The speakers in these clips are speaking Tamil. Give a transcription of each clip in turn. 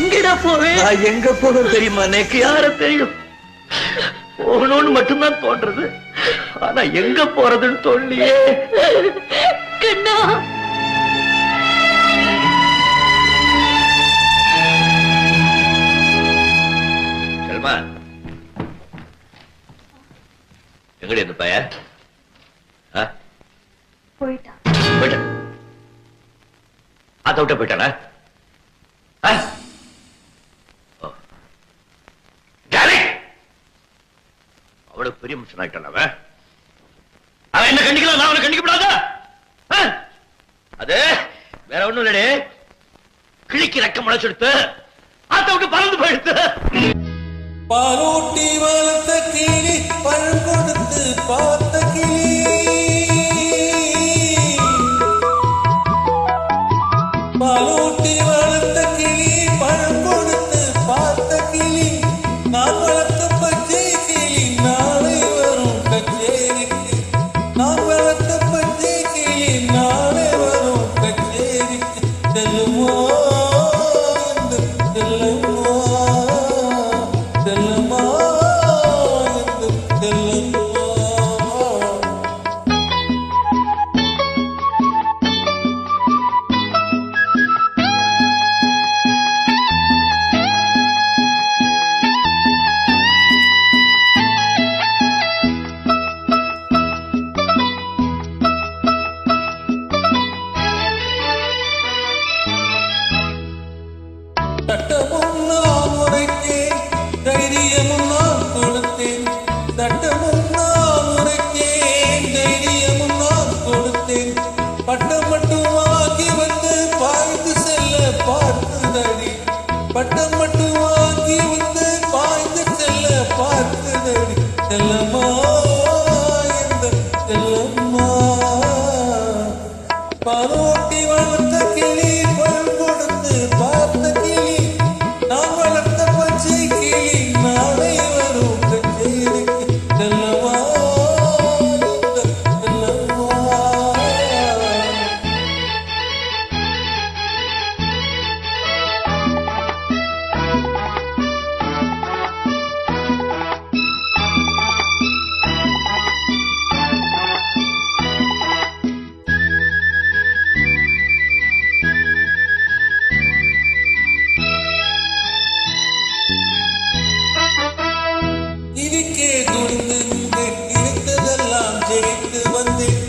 எங்கடா போவேன்? நான் எங்க போகணும் தெரியுமா? எனக்கு யார தெரியும்? போகணும்னு மட்டும்தான் தோன்றது. ஆனா எங்க போறதுன்னு தோல்லையே. கண்ணா, செல்மா, எங்கடி அந்த பைய? போயிட்டான். போயிட்டான். அத விட்ட போயிட்டானா? அவ்வளவு பெரிய மனுஷன் ஆயிட்டான் அவன். அவன் என்ன கண்டிக்கலாம், நான் அவனை கண்டிக்கப்படாதா? அது வேற ஒண்ணும் இல்லடே, கிழிக்கு ரெக்க முளைச்செடுத்து அத விட்டு பறந்து போயிடுத்து. பாலூட்டி வளர்த்த கிளி, பழம் கொடுத்து பார்த்த கிளி, பாலூட்டி வளர்த்த கிளி, பழம் கொடுத்து பார்த்த கிளி, நான் வளர்த்த பச்சை கிளி நாளை வரும் கச்சேரிக்கு, நான் வளர்த்த பச்சை கிளி நாளை வரும் கச்சேரிக்கு, செல்லுமோ செல்லுமோ செல்லுமா செல்லுமா. சட்டமும் நான் உரைத்தேன், தைரியமும் நான் கொடுத்தேன், சட்டமும் நான் உரைத்தேன், தைரியமும் நான் கொடுத்தேன், பட்டம் மட்டும் வாங்கி வந்து பாய்ந்து செல்ல பார்த்ததடி, பட்டம் மட்டும் வாங்கி வந்து பாய்ந்து செல்ல பார்த்ததடி, செல்லம்மா எந்த செல்லம்மா. பாலூட்டி வளர்த்த கிளி, பழம் கொடுத்து பார்த்த கிளி, நான் வளர்த்த பச்சை கிளி நாளை வரும் கச்சேரிக்கு, செல்லவா செல்லவா. இனிக்கே துணிந்து நின்றேன், நினைத்ததெல்லாம் ஜெயித்து வந்தேன்,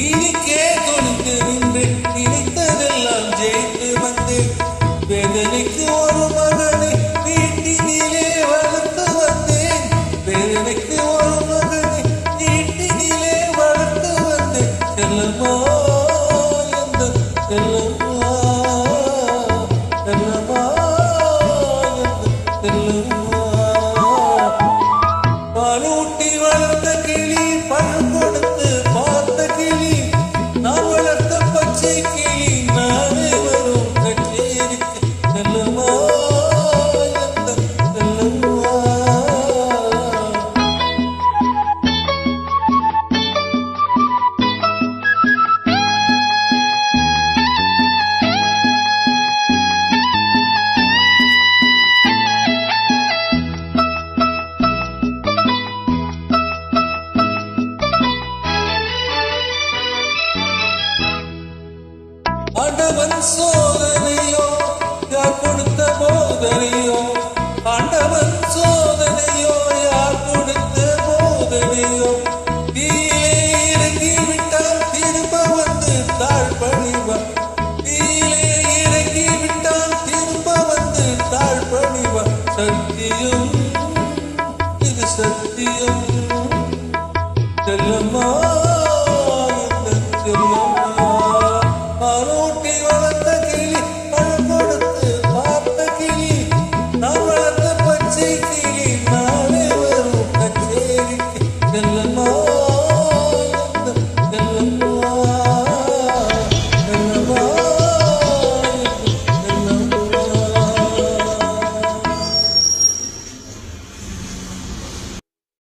இனிக்கே துணிந்து நின்றேன், நினைத்ததெல்லாம் ஜெயித்து வந்தேன், வேதனைக்கு